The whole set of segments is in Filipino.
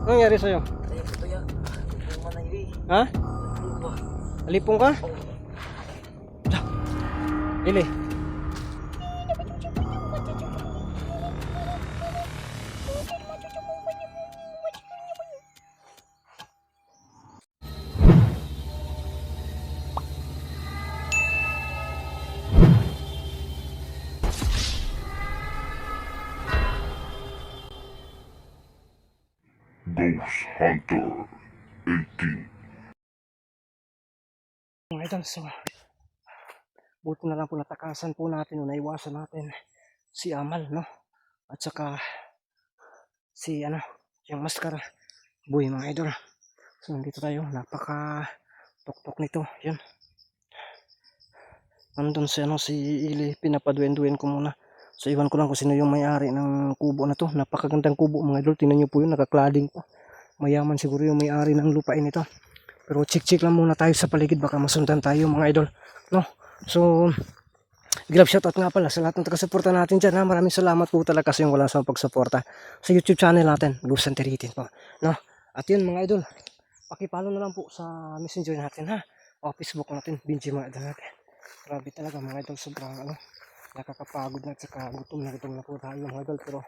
Anong nangyari sa'yo? Ay, ito ya. Ito man na yun. Ha? Ito ba? Alipong ka? Ili. Ghost Hunter 18. Mga idol, so buti na lang po natakasan po natin o naiwasan natin si Amal, no? At saka si yung maskara boy, mga idol. So nandito tayo, napaka tuktok nito. Yun, nandun si si Ili, pinapaduin-duin ko muna. So iwan ko lang kung sino yung may-ari ng kubo na to. Napakagandang kubo, mga idol, tingnan nyo po yun, nakaklading pa. Mayaman siguro yung may-ari ng lupain ito. Pero check lang muna tayo sa paligid, baka masundan tayo, mga idol, no? So grab shoutout nga pala sa lahat ng taga-suporta natin dyan, ha? Maraming salamat po talaga kasi yung walang sa pagsuporta sa YouTube channel natin, Ghost Hunter 18 po, no? At yun, mga idol, pakipalo na lang po sa messenger natin, ha? O Facebook natin, Binji mga idol natin. Grabe talaga, mga idol, sobrang nakakapagod na at saka gutom na po tayo, mga idol. Pero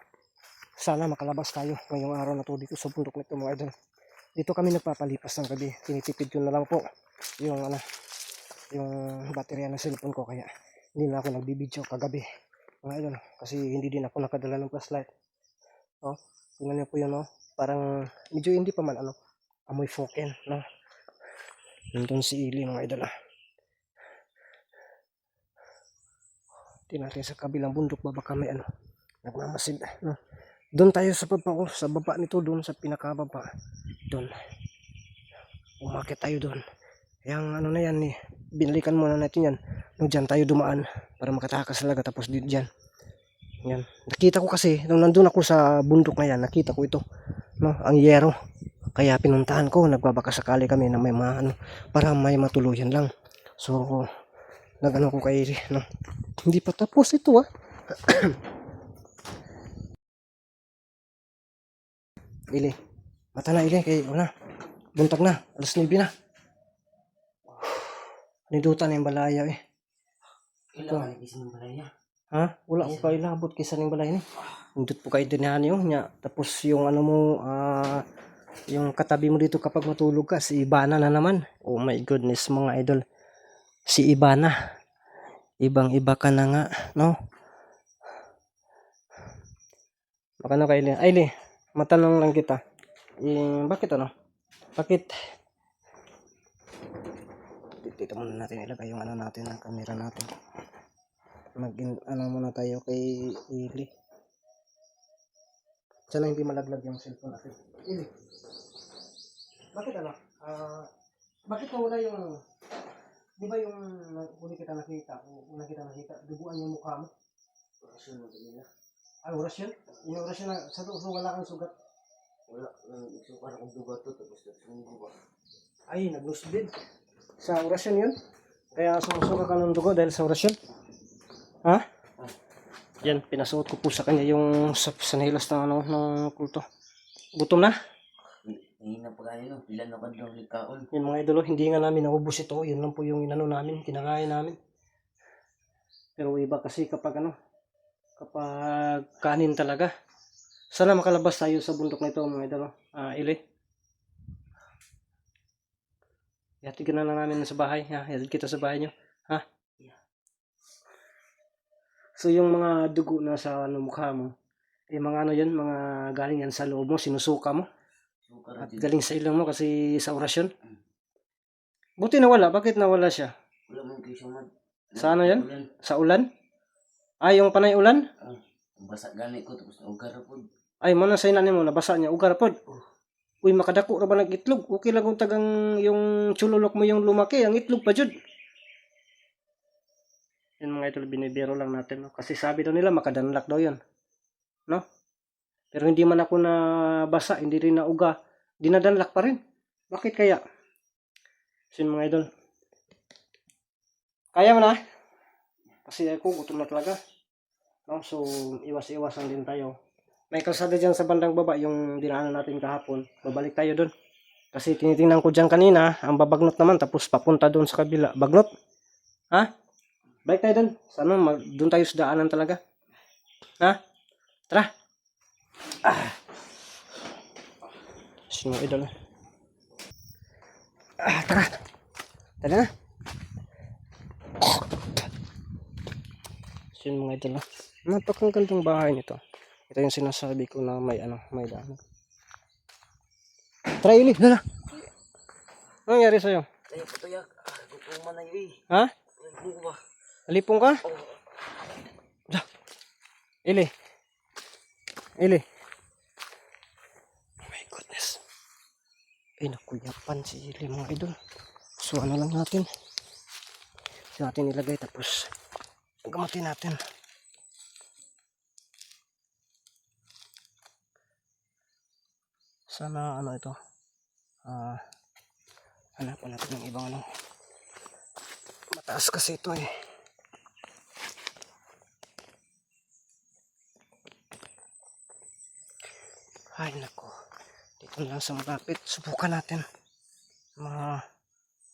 sana makalabas tayo ngayong araw na to dito sa bundok nito, mga idol. Dito kami nagpapalipas ng gabi, tinitipid ko na lang po yung yung baterya ng cellphone ko, kaya hindi na ako nagbibideo kagabi, mga idol, kasi hindi din ako nakadala ng flashlight. No? Tingnan niyo po yun, no? Parang medyo hindi pa man amoy foken, no? Nandun si Ili, mga idol, Tingnan natin sa kabilang bundok, baka may nagmamasid, no? Doon tayo sa baba, sa baba nito, doon sa pinakababa, doon umakit tayo doon. Yang na yan, binalikan muna natin yan. No, dyan tayo dumaan para makatakas talaga, tapos dyan. Yan. Nakita ko kasi, nung nandun ako sa bundok na yan, nakita ko ito, no, ang yero. Kaya pinuntahan ko, nagbabaka sakali kami na may mga para may matuluyan lang. So, nagano ko kay, no, hindi pa tapos ito, Ili, mata na Ili, kay buntag na, alas 9 na. Niduta na yung balaya, Kailangan na kising ng balaya. Ha? Wala ko kayo labot kisa ng balay ni. Hindot po kayo din niyo nya. Tapos yung mo, yung katabi mo dito kapag matulog ka, si Ibana na naman. Oh my goodness, mga idol. Si Ibana. Ibang-iba ka na nga, no? Makano kayo Ili? Ay, Ili, matanong lang kita. Bakit Bakit? Dito muna natin ilagay yung natin, ang camera natin. Muna tayo kay Ili. Sana hindi malaglag yung cellphone natin. Ili, bakit bakit nawala yung, di ba yung una kita nakita, duguan yung mukha mo? Orasyon mo din na. Orasyon? Yung orasyon na, sa wala kang sugat? Wala, nagsukan akong dugat to, tapos nagsunggo ba? Ay, nag-nose sa orasyon yun? Kaya sumusuka ka ng dugo dahil sa orasyon? Ha? Yan, pinasuot ko po sa kanya yung sa nahilas ng kulto. Gutom na? Hindi na pa kayo, ilan na kadlong likaon. Yan, mga idolo, hindi nga namin naubos ito. Yun lang po yung namin, kinakain namin. Pero iba kasi kapag kapag kanin talaga. Sana makalabas tayo sa bundok na ito, mga idolo. Ili. Ihatid ka na lang namin sa bahay. Ihatid kita sa bahay nyo. Ha? So yung mga dugo na sa mukha mo, mga yan, mga galing yan sa loob mo, sinusuka mo. At galing sa ilong mo kasi sa orasyon. Buti nawala. Bakit nawala siya? Wala man kayo sumad. Sa yan? Sa ulan? Yung panay ulan? Basa gani ko, tapos ugar po. Ay, muna sa inanin mo, nabasa niya, ugar po. Uy, makadako ra ba nag-itlog? Okay lang kung tagang yung chululok mo yung lumaki, ang itlog pa jud. Yan, mga idol, binibiro lang natin, no? Kasi sabi daw nila makadanlak daw yun, no? Pero hindi man ako nabasa, hindi rin nauga, dinadanlak pa rin. Bakit kaya? So yun, mga idol, kaya mo na? Kasi ako gutom na talaga, no? So iwas-iwasan din tayo May kalsada dyan sa bandang baba, yung dinaanan natin kahapon. Babalik tayo doon. Kasi tinitingnan ko dyan kanina, ang babagnot naman, tapos papunta doon sa kabila. Bagnot? Ha? Balik tayo doon. Sana doon tayo sa daanan talaga. Ha? Tara. Sino idol? Tara. Tara na. Sino mga idol? Napakagandang bahay nito. Ito yung sinasabi ko na may may daan. Tara, Ili. Dala. Anong nangyari sa'yo? Tayo po tuyak. Gutuman na yun eh. Ha? Ay, ba? Alipong ka? Da. Ili. Ili. Oh my goodness. Ay, nakuyapan si Ili mga idol. So, ano lang natin. Ito natin ilagay tapos gamatin natin. Sana ano ito. Hanapan natin ng ibang mataas kasi ito eh. Ay nako. Dito lang sa malapit. Subukan natin.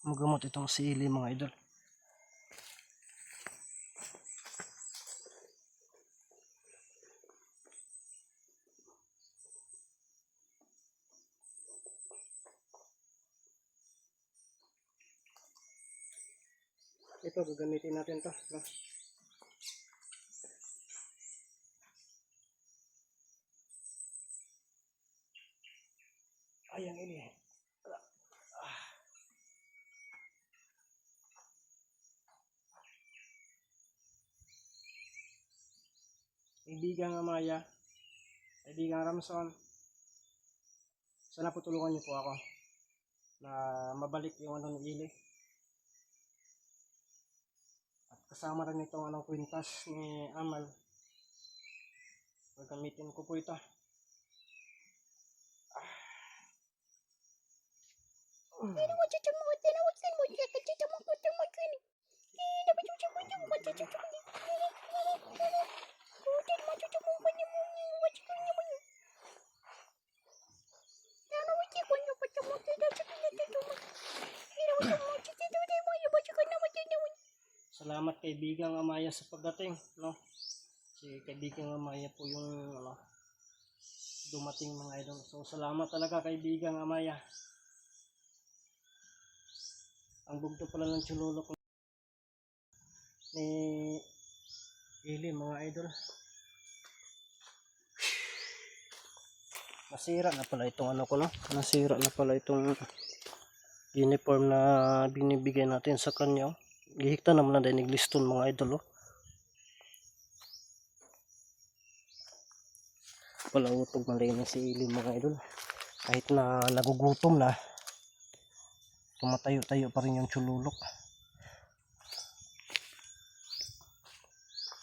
Magamot itong sili mga idol. Ito gagamitin natin to, no? Ayan ini. Kaibigang Amaya, kaibigang Ramson, sana po tulungan niyo po ako na mabalik yung ni Ili. At kasama rin itong kwintas ni Amal. Gagamitin ko po ito. Salamat kaibigang Amaya sa pagdating, no? Si kaibigang Amaya po yung dumating mga idol. So salamat talaga kaibigang Amaya. Ang bugto pala ng chululok ni Ili mga idol. Nasira na pala itong ko, no? Nasira na pala itong uniform na binibigay natin sa kanya. Gihikta naman na dahil nagliston mga idol, oh. Wala utog malinis si Ili mga idol. Kahit na nagugutom na, tumatayo-tayo pa rin yung chululok.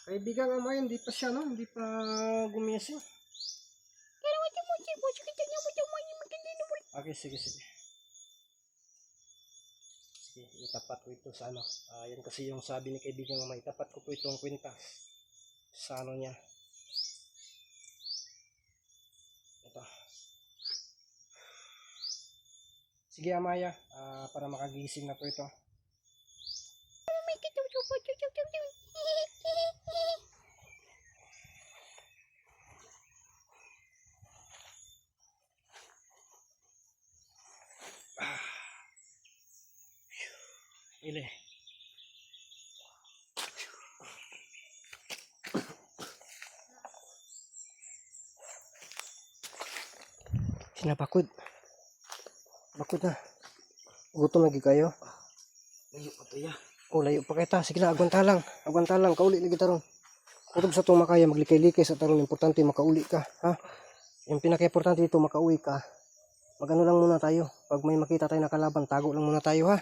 Kaibigan nga Amaya, hindi pa siya, no? Hindi pa gumising. Okay, sige. Sige, itapat ko ito sa yan kasi yung sabi ni kaibigan nga itapat ko po itong kwintas sa niya. Ito. Sige Amaya, para makagising na po ito. Ili. Sinapakod. Bakod na. Gutom lagi kayo. Layo pa tuya. Oh, layo pa kita. Sige na, agwanta lang. Agwanta lang. Kauli lagi tarong. Kutog sa itong makaya, maglikay-likay sa tarong. Importante, makauli ka. Ha? Yung pinaka-importante dito, makauwi ka. Mag-ano lang muna tayo. Pag may makita tayo na kalaban, tago lang muna tayo, ha?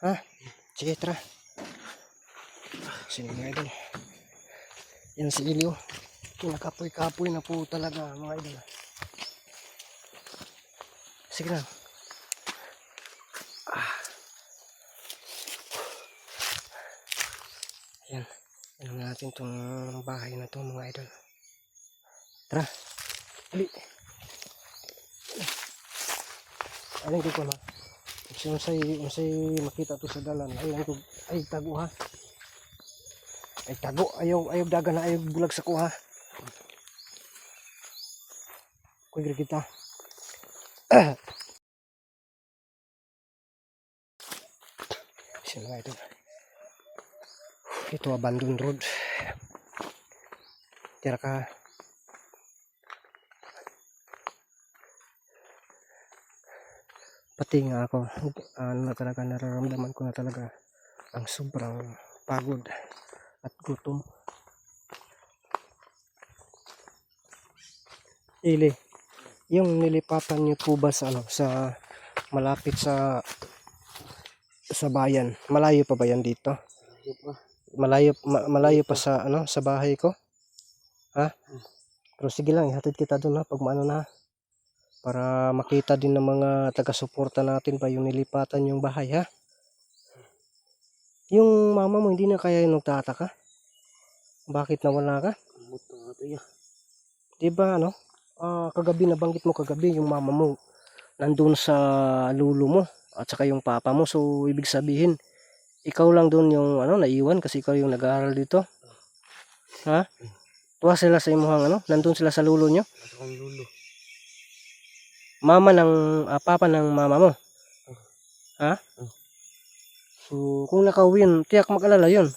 Ha? Sige, tara. Sino mga idol? Yan si Ilio. Kinakapoy-kapoy na po talaga, mga idol. Sige na. Yan. Yan natin itong bahay na ito, mga idol. Tara. Tara. Ali. Aling ko na. Unsay makita to sa dalan. Aling ko ay tago ha. Ay tago, ayaw daga na ayaw bulag sa kuha. Kuy kita. Sino nga ito? Ito abandoned road. Tira ka. Pati nga ako, ano na talaga, nararamdaman ko na talaga ang sobrang pagod at gutom. Ili, yung nilipatan niyo po ba sa malapit sa bayan? Malayo pa ba yan dito? Malayo pa sa sa bahay ko? Ha? Pero sige lang, ihatid kita doon ha pag maano na. Para makita din ng mga taga-suporta natin ba yung nilipatan yung bahay ha. Yung mama mo hindi na kaya yung nagtataka? Bakit nawala ka? Buto nga to ya. Diba kagabi nabanggit mo kagabi yung mama mo nandun sa lulo mo at saka yung papa mo. So ibig sabihin ikaw lang doon yung naiwan kasi ikaw yung nag-aaral dito. Ha? Tuwa sila sa imuhang nandun sila sa lulo nyo. Nasa kong lulo. Mama ng papa ng mama mo. Ha? So kung nakauwi yun, tiyak mag-alala yun.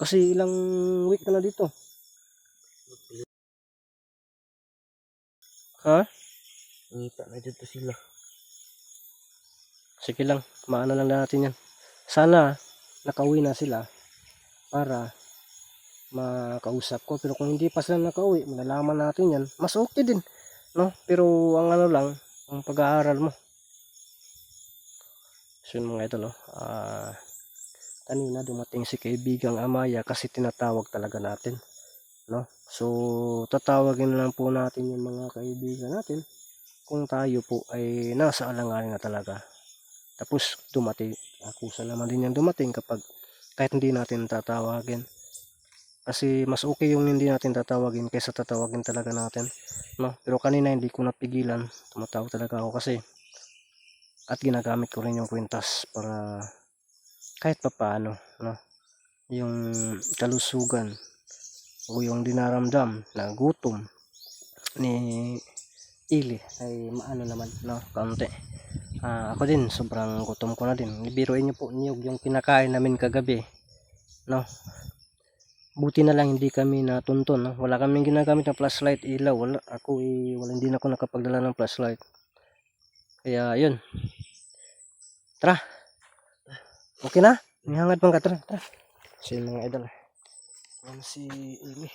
Kasi ilang week ka na dito. Ha? Ngita na dito sila. Sige lang, maano lang natin yan. Sana nakauwi na sila para makausap ko. Pero kung hindi pa sila nakauwi, malalaman natin yan. Mas okay din, no? Pero ang lang, ang pag-aaral mo. So yun mga idol, kanina dumating si kaibigang Amaya kasi tinatawag talaga natin, no? So tatawagin lang po natin yung mga kaibigan natin kung tayo po ay nasa alanganin na talaga. Tapos dumating, akusa naman din yan dumating kapag kahit hindi natin tatawagin. Kasi mas okay yung hindi natin tatawagin kaysa tatawagin talaga natin, no? Pero kanina hindi ko napigilan, tumatawag talaga ako kasi at ginagamit ko rin yung kwintas para kahit pa paano, no? Yung kalusugan o yung dinaramdam na gutom ni Ili ay maano naman, no? Kaunti. Ako din sobrang gutom ko na din. Biruin niyo po, niyog yung kinakain namin kagabi, no? Buti na lang hindi kami natuntun, no? Wala kaming ginagamit ng flashlight, ilaw. Hindi na ako nakapagdala ng flashlight. Kaya yun. Tara. Okay na? Nihangad pang ka. Tara. So yun mga idol. Yan si Ili.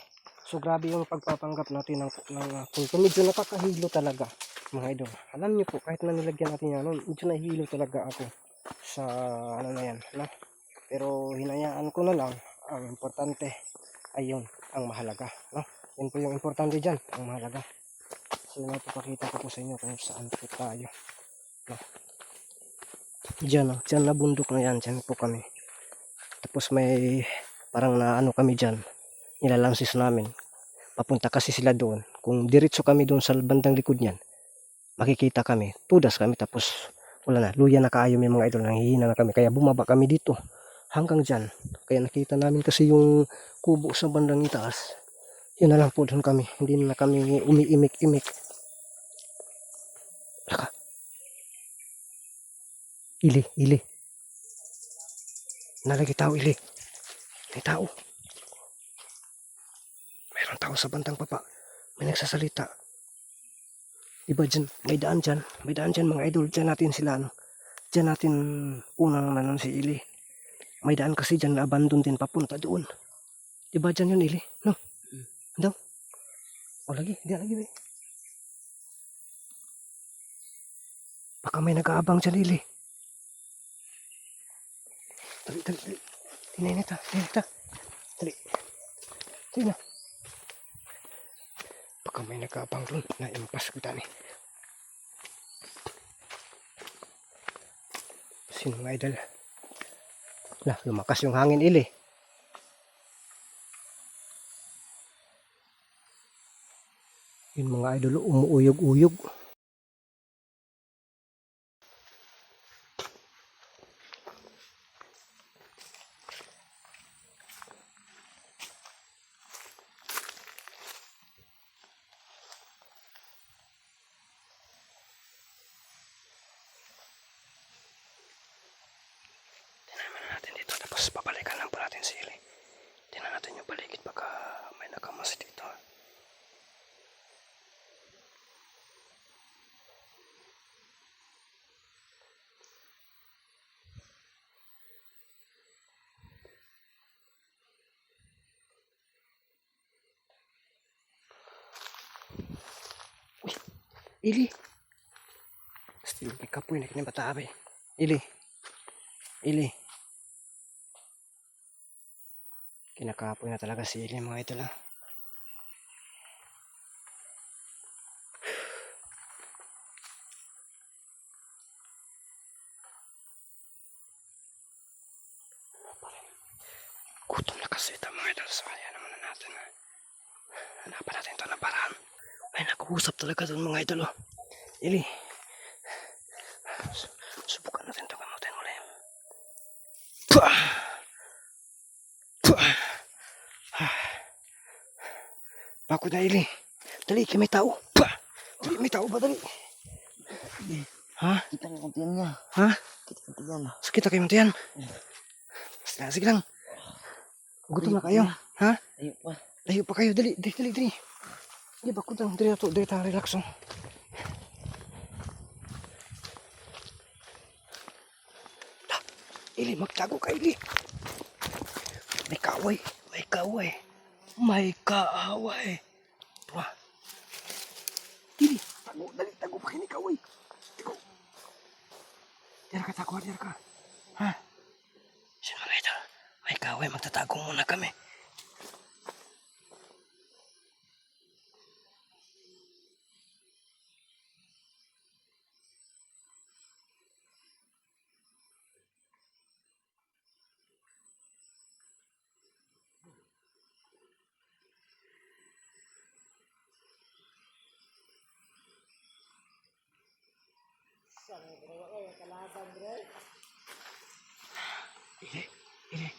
So grabe yung pagpapanggap natin ng kulto. Medyo nakakahilo talaga mga idol. Alam niyo po, kahit na nilagyan natin yan, medyo nahihilo talaga ako sa na yan, no? Pero hinayaan ko na lang. Ang importante ay yun, ang mahalaga, no? Yan po yung importante dyan, ang mahalaga. So napapakita ko po sa inyo kung saan po tayo, no? Dyan na bundok na yan, dyan po kami. Tapos may parang kami dyan, nilalansis namin. Papunta kasi sila doon. Kung diretso kami doon sa bandang likod niyan, makikita kami, tudas kami, tapos wala na, luya na kaayo may mga idol, nanghihina na kami. Kaya bumaba kami dito hanggang dyan. Kaya nakita namin kasi yung kubo sa bandang itaas. Yun na lang po doon kami, hindi na kami umiimik-imik. Laka. Ili. Nalagi tao, Ili. May tao. Mayroong tao sa bandang baba. May nagsasalita. Diba dyan, may daan dyan mga idol. Dyan natin sila, Dyan natin unang si Ili. May daan kasi dyan na abandon din papunta doon. Diba dyan yun, Ili? No? Daw? O lagi, lagi. Baka may nag-aabang dyan, Ili. Dali. Tinay ta. Dali na. Baka may nag-aabang doon na impas kita ni. Sino mga idol? Lumakas yung hangin, Ili. Yun mga idol, umuuyog-uyog. Tinaman natin dito tapos babalikan lang po natin si Ili. Tingnan natin yung paligid baka may nakamas dito. Uy, Ili. Still may kapoy na kinabatabi. Ili. Ili. Kinakapoy na talaga si Ili mga ito lang. Gutom na kasi ito mga idol. So kaya naman na natin. Hanapan natin ito ng paraan. Ay nag-uusap talaga doon mga idol. Oh. Ili. Subukan natin ito gamutin muli. Pah! Pah! Bakit na Ili? Dali, may tao. Pah! Dali, may tao ba? Dali. Ha? Kita ng kuntiyan niya. Ha? Kita ng kuntiyan. Sakit na kayo mantiyan. Sige lang. Gutom na kayo. Ha? Ayun pa. Layo pa kayo. Dali. Dali. Dali, bakit lang. Dali to. Dali tayo relax. Oh. Ili, magtago ka, Ili. May kaaway. May kaaway. Wah. Ili, tago. Dali, tago pa kayo ni kaaway. Tago. Diyan ka, tago. Diyan ka. Ha? Sino mga ito? May kaaway. Magtatago muna kami. Ili,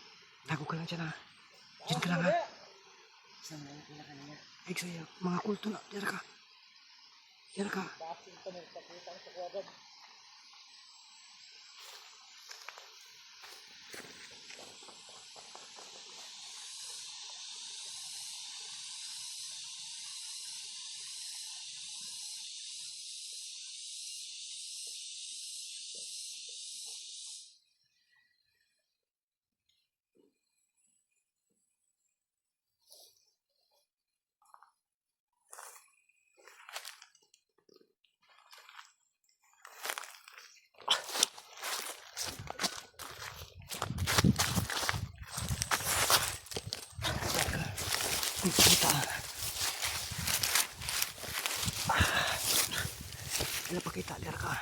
tago ka lang dyan ha. Diyan ka lang ha. Saan na yung pila kanina? Ay, sa'yo, mga kulto na. Diyan ka. Diyan ka. Ang puta. Kaya pakita, diyan ka.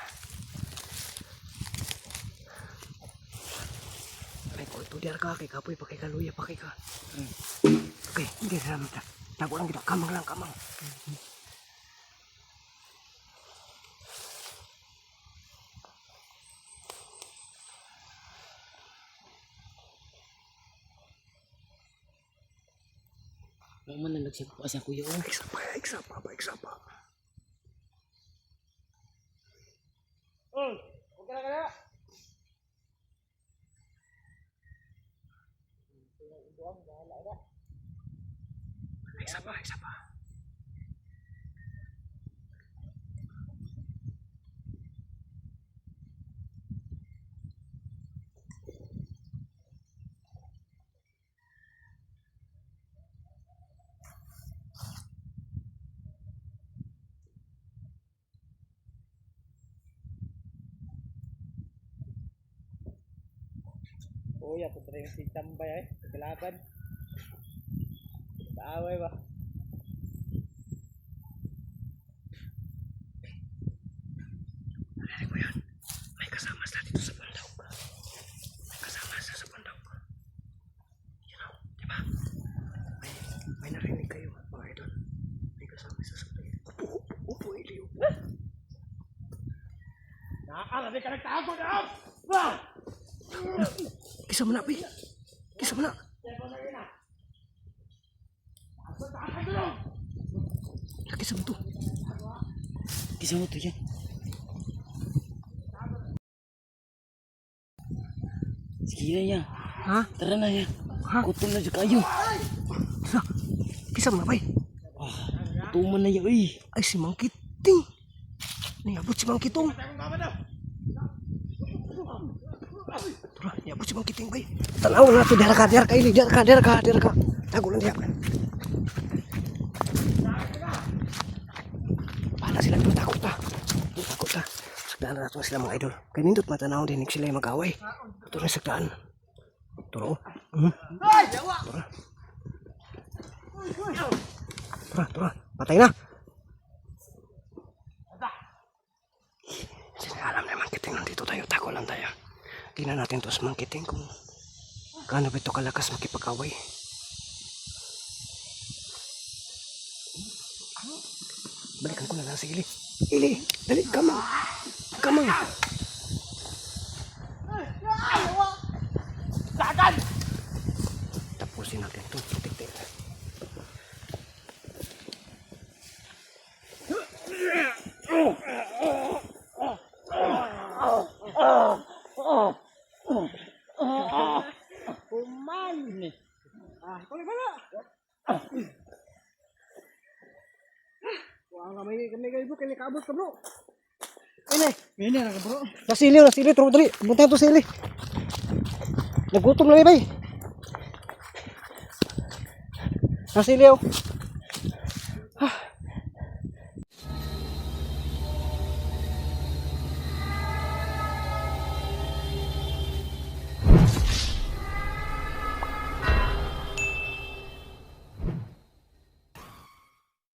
Ay, kulto diyan ka. Kay kapoy, pakikaluya, pakika. Okay, hindi na naman. Tago lang kita. Kamang lang, kamang. Naman na nagsipa pa siya kuya. Iksa pa. Iksa pa. Kuya, punta yung si Tambay eh. Kalaban. Kaaway ba? Narinig mo yan? May kasama sila dito sa bandaw. May kasama sila sa bandaw. You know, di ba? May narinig kayo mga idol. May kasama sila sa bandaw. Kisa mo na, bay. Kisa mo na. Kisa mo to. Kisa mo to yan. Sige na yan. Ha? Tara na yan. Ha? Kutom na dyan kayo. Kisa mo na, bay. Tuman na yan eh. Ay, si Mang Kiting. Niabot si Mang Kitong. Tara, niabot si Mang Kiting, bay. Tanaw na ito. Dera ka, Ili. Dera ka. Tago lang diya. Bahala sila dito. Takot ta. Sagdaan na natin sila mga idol. Kaya nindot matanaw din sila yung mag-away. Ito na sagdaan. Turo. Tara. Patay na. Alam na Mang Kiting nandito tayo. Tago lang tayo. Tingnan natin to sa Mang Kiting kung gaano ba ito kalakas makipag-away. Balikan ko na lang si Ili. Ili, dali, come on. Tapusin natin ito. Tik-tik. Kami kayo kini kaabot ka bro. Ini na bro. Nasili, tro dali. Bunta to sili. Nagutom na bay. Nasili oh.